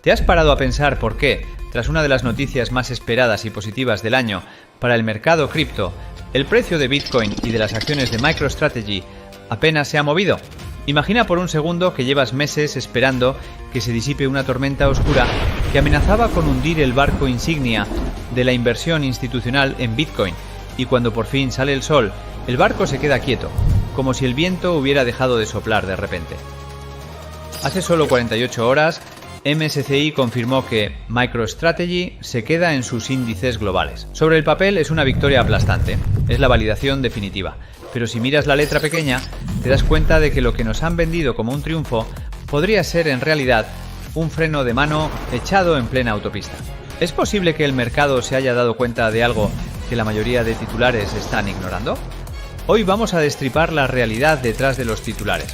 ¿Te has parado a pensar por qué, tras una de las noticias más esperadas y positivas del año para el mercado cripto, el precio de Bitcoin y de las acciones de MicroStrategy apenas se ha movido? Imagina por un segundo que llevas meses esperando que se disipe una tormenta oscura que amenazaba con hundir el barco insignia de la inversión institucional en Bitcoin, y cuando por fin sale el sol, el barco se queda quieto, como si el viento hubiera dejado de soplar de repente. Hace solo 48 horas, MSCI confirmó que MicroStrategy se queda en sus índices globales. Sobre el papel es una victoria aplastante, es la validación definitiva, pero si miras la letra pequeña, te das cuenta de que lo que nos han vendido como un triunfo podría ser en realidad un freno de mano echado en plena autopista. ¿Es posible que el mercado se haya dado cuenta de algo que la mayoría de titulares están ignorando? Hoy vamos a destripar la realidad detrás de los titulares.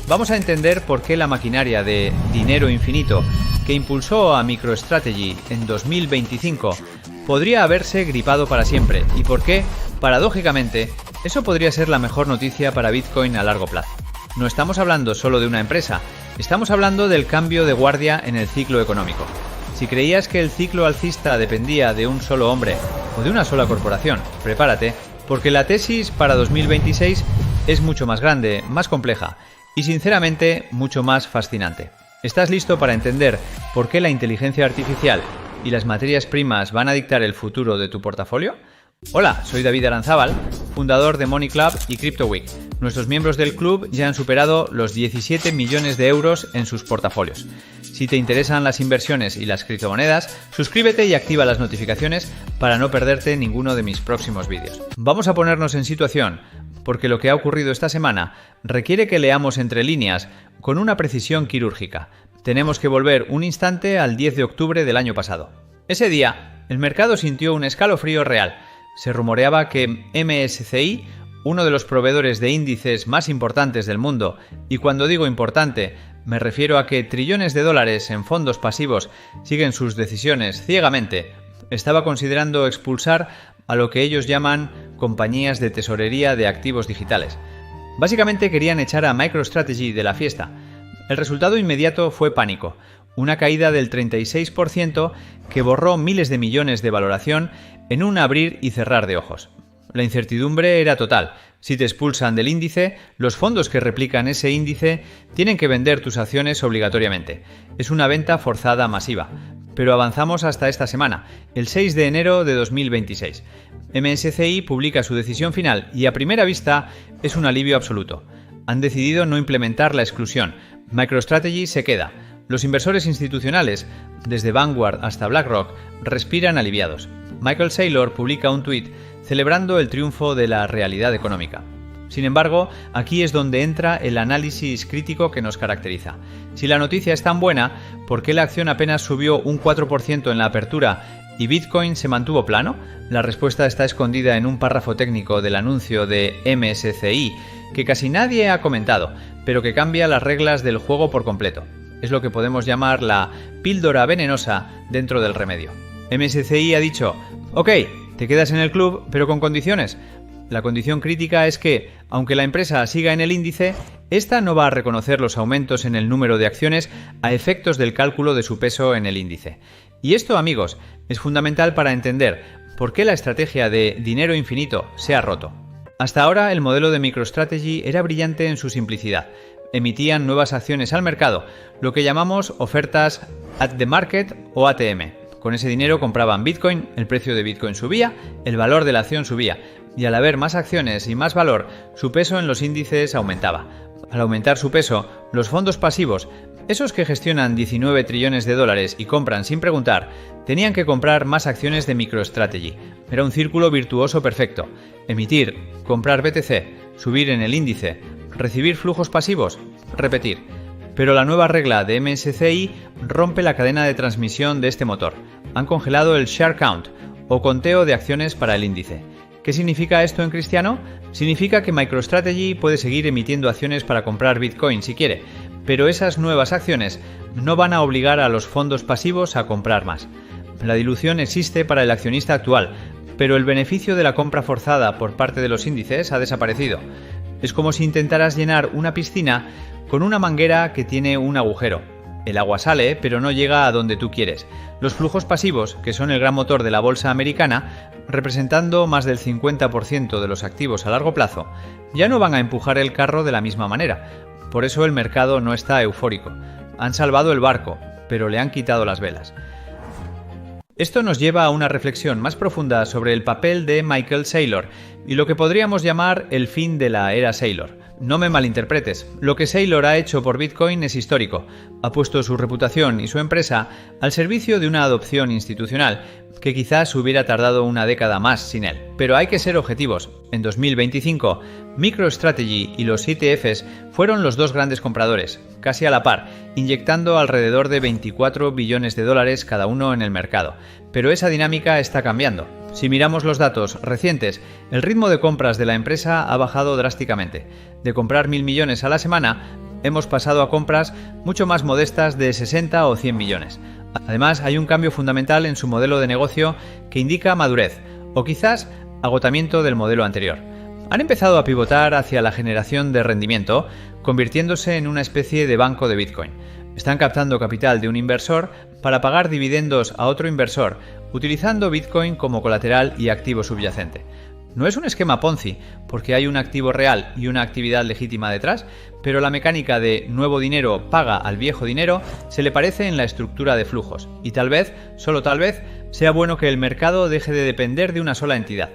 Vamos a entender por qué la maquinaria de dinero infinito que impulsó a MicroStrategy en 2025 podría haberse gripado para siempre y por qué, paradójicamente, eso podría ser la mejor noticia para Bitcoin a largo plazo. No estamos hablando solo de una empresa, estamos hablando del cambio de guardia en el ciclo económico. Si creías que el ciclo alcista dependía de un solo hombre o de una sola corporación, prepárate, porque la tesis para 2026 es mucho más grande, más compleja y sinceramente mucho más fascinante. ¿Estás listo para entender por qué la inteligencia artificial y las materias primas van a dictar el futuro de tu portafolio? Hola, soy David Aranzábal, fundador de Money Club y CryptoWeek. Nuestros miembros del club ya han superado los 17 millones de euros en sus portafolios. Si te interesan las inversiones y las criptomonedas, suscríbete y activa las notificaciones para no perderte ninguno de mis próximos vídeos. Vamos a ponernos en situación, porque lo que ha ocurrido esta semana requiere que leamos entre líneas con una precisión quirúrgica. Tenemos que volver un instante al 10 de octubre del año pasado. Ese día, el mercado sintió un escalofrío real. Se rumoreaba que MSCI, uno de los proveedores de índices más importantes del mundo, y cuando digo importante, me refiero a que trillones de dólares en fondos pasivos siguen sus decisiones ciegamente, estaba considerando expulsar a lo que ellos llaman compañías de tesorería de activos digitales. Básicamente querían echar a MicroStrategy de la fiesta. El resultado inmediato fue pánico, una caída del 36% que borró miles de millones de valoración en un abrir y cerrar de ojos. La incertidumbre era total. Si te expulsan del índice, los fondos que replican ese índice tienen que vender tus acciones obligatoriamente. Es una venta forzada masiva. Pero avanzamos hasta esta semana, el 6 de enero de 2026. MSCI publica su decisión final y a primera vista es un alivio absoluto. Han decidido no implementar la exclusión. MicroStrategy se queda. Los inversores institucionales, desde Vanguard hasta BlackRock, respiran aliviados. Michael Saylor publica un tuit celebrando el triunfo de la realidad económica. Sin embargo, aquí es donde entra el análisis crítico que nos caracteriza. Si la noticia es tan buena, ¿por qué la acción apenas subió un 4% en la apertura y Bitcoin se mantuvo plano? La respuesta está escondida en un párrafo técnico del anuncio de MSCI que casi nadie ha comentado, pero que cambia las reglas del juego por completo. Es lo que podemos llamar la píldora venenosa dentro del remedio. MSCI ha dicho, ok, te quedas en el club, pero con condiciones. La condición crítica es que, aunque la empresa siga en el índice, esta no va a reconocer los aumentos en el número de acciones a efectos del cálculo de su peso en el índice. Y esto, amigos, es fundamental para entender por qué la estrategia de dinero infinito se ha roto. Hasta ahora, el modelo de MicroStrategy era brillante en su simplicidad. Emitían nuevas acciones al mercado, lo que llamamos ofertas at the market o ATM. Con ese dinero compraban Bitcoin, el precio de Bitcoin subía, el valor de la acción subía, y al haber más acciones y más valor, su peso en los índices aumentaba. Al aumentar su peso, los fondos pasivos, esos que gestionan 19 trillones de dólares y compran sin preguntar, tenían que comprar más acciones de MicroStrategy. Era un círculo virtuoso perfecto. Emitir, comprar BTC, subir en el índice, recibir flujos pasivos, repetir. Pero la nueva regla de MSCI rompe la cadena de transmisión de este motor. Han congelado el share count, o conteo de acciones para el índice. ¿Qué significa esto en cristiano? Significa que MicroStrategy puede seguir emitiendo acciones para comprar Bitcoin si quiere, pero esas nuevas acciones no van a obligar a los fondos pasivos a comprar más. La dilución existe para el accionista actual, pero el beneficio de la compra forzada por parte de los índices ha desaparecido. Es como si intentaras llenar una piscina con una manguera que tiene un agujero. el agua sale, pero no llega a donde tú quieres. Los flujos pasivos, que son el gran motor de la bolsa americana, representando más del 50% de los activos a largo plazo, ya no van a empujar el carro de la misma manera. Por eso el mercado no está eufórico. Han salvado el barco, pero le han quitado las velas. Esto nos lleva a una reflexión más profunda sobre el papel de Michael Saylor y lo que podríamos llamar el fin de la era Saylor. No me malinterpretes, lo que Saylor ha hecho por Bitcoin es histórico. Ha puesto su reputación y su empresa al servicio de una adopción institucional, que quizás hubiera tardado una década más sin él. Pero hay que ser objetivos. En 2025, MicroStrategy y los ETFs fueron los dos grandes compradores, casi a la par, inyectando alrededor de 24 billones de dólares cada uno en el mercado. Pero esa dinámica está cambiando. Si miramos los datos recientes, el ritmo de compras de la empresa ha bajado drásticamente. De comprar 1.000 millones a la semana, hemos pasado a compras mucho más modestas de 60 o 100 millones. Además, hay un cambio fundamental en su modelo de negocio que indica madurez, o quizás agotamiento del modelo anterior. Han empezado a pivotar hacia la generación de rendimiento, convirtiéndose en una especie de banco de Bitcoin. Están captando capital de un inversor para pagar dividendos a otro inversor, utilizando Bitcoin como colateral y activo subyacente. No es un esquema Ponzi, porque hay un activo real y una actividad legítima detrás, pero la mecánica de nuevo dinero paga al viejo dinero se le parece en la estructura de flujos, y tal vez, solo tal vez, sea bueno que el mercado deje de depender de una sola entidad.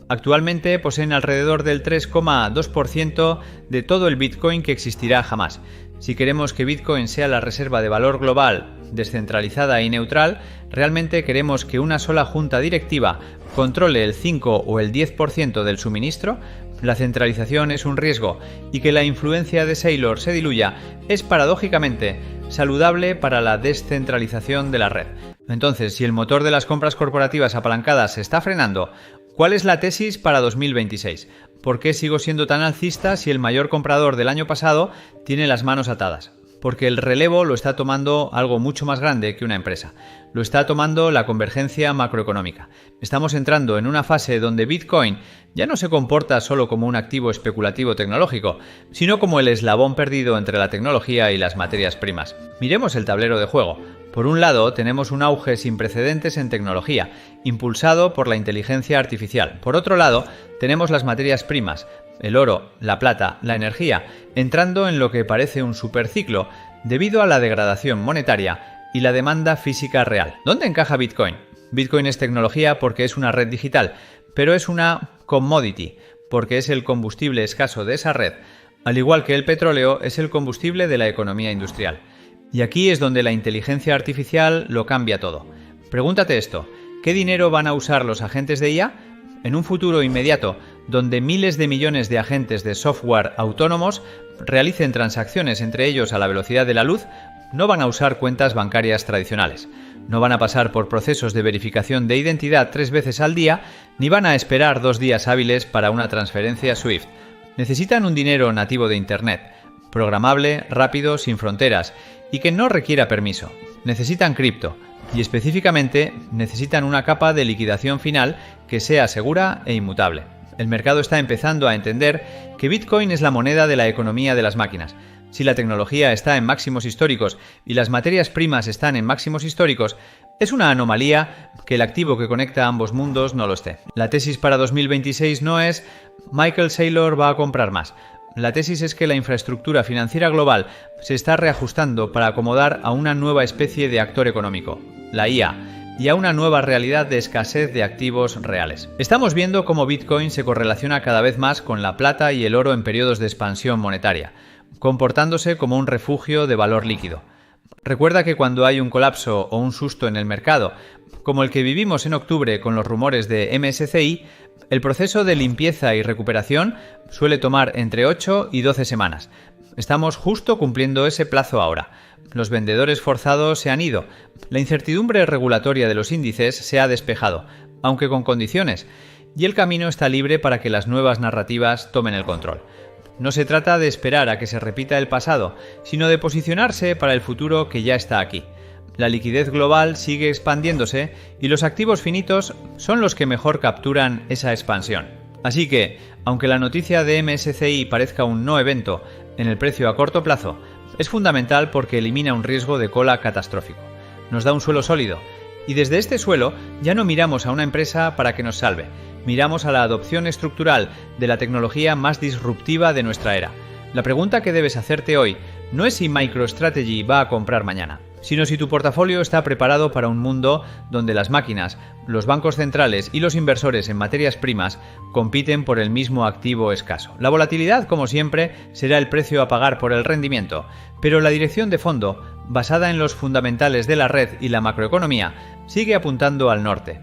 Actualmente poseen alrededor del 3,2% de todo el Bitcoin que existirá jamás. Si queremos que Bitcoin sea la reserva de valor global, descentralizada y neutral, realmente queremos que una sola junta directiva controle el 5 o el 10% del suministro, la centralización es un riesgo y que la influencia de Saylor se diluya es paradójicamente saludable para la descentralización de la red. Entonces, si el motor de las compras corporativas apalancadas se está frenando, ¿cuál es la tesis para 2026? ¿Por qué sigo siendo tan alcista si el mayor comprador del año pasado tiene las manos atadas? Porque el relevo lo está tomando algo mucho más grande que una empresa. Lo está tomando la convergencia macroeconómica. Estamos entrando en una fase donde Bitcoin ya no se comporta solo como un activo especulativo tecnológico, sino como el eslabón perdido entre la tecnología y las materias primas. Miremos el tablero de juego. Por un lado, tenemos un auge sin precedentes en tecnología, impulsado por la inteligencia artificial. Por otro lado, tenemos las materias primas, el oro, la plata, la energía, entrando en lo que parece un superciclo debido a la degradación monetaria y la demanda física real. ¿Dónde encaja Bitcoin? Bitcoin es tecnología porque es una red digital, pero es una commodity porque es el combustible escaso de esa red, al igual que el petróleo es el combustible de la economía industrial. Y aquí es donde la inteligencia artificial lo cambia todo. Pregúntate esto, ¿qué dinero van a usar los agentes de IA? En un futuro inmediato, donde miles de millones de agentes de software autónomos realicen transacciones entre ellos a la velocidad de la luz, no van a usar cuentas bancarias tradicionales. No van a pasar por procesos de verificación de identidad 3 veces al día, ni van a esperar 2 días hábiles para una transferencia SWIFT. Necesitan un dinero nativo de Internet, programable, rápido, sin fronteras, y que no requiera permiso. Necesitan cripto, y específicamente necesitan una capa de liquidación final que sea segura e inmutable. El mercado está empezando a entender que Bitcoin es la moneda de la economía de las máquinas. Si la tecnología está en máximos históricos y las materias primas están en máximos históricos, es una anomalía que el activo que conecta ambos mundos no lo esté. La tesis para 2026 no es Michael Saylor va a comprar más. La tesis es que la infraestructura financiera global se está reajustando para acomodar a una nueva especie de actor económico, la IA, y a una nueva realidad de escasez de activos reales. Estamos viendo cómo Bitcoin se correlaciona cada vez más con la plata y el oro en periodos de expansión monetaria, comportándose como un refugio de valor líquido. Recuerda que cuando hay un colapso o un susto en el mercado, como el que vivimos en octubre con los rumores de MSCI, el proceso de limpieza y recuperación suele tomar entre 8 y 12 semanas. Estamos justo cumpliendo ese plazo ahora. Los vendedores forzados se han ido. La incertidumbre regulatoria de los índices se ha despejado, aunque con condiciones, y el camino está libre para que las nuevas narrativas tomen el control. No se trata de esperar a que se repita el pasado, sino de posicionarse para el futuro que ya está aquí. La liquidez global sigue expandiéndose y los activos finitos son los que mejor capturan esa expansión. Así que, aunque la noticia de MSCI parezca un no evento en el precio a corto plazo, Es fundamental porque elimina un riesgo de cola catastrófico. Nos da un suelo sólido. Y desde este suelo ya no miramos a una empresa para que nos salve. Miramos a la adopción estructural de la tecnología más disruptiva de nuestra era. La pregunta que debes hacerte hoy no es si MicroStrategy va a comprar mañana, sino si tu portafolio está preparado para un mundo donde las máquinas, los bancos centrales y los inversores en materias primas compiten por el mismo activo escaso. La volatilidad, como siempre, será el precio a pagar por el rendimiento, pero la dirección de fondo, basada en los fundamentales de la red y la macroeconomía, sigue apuntando al norte.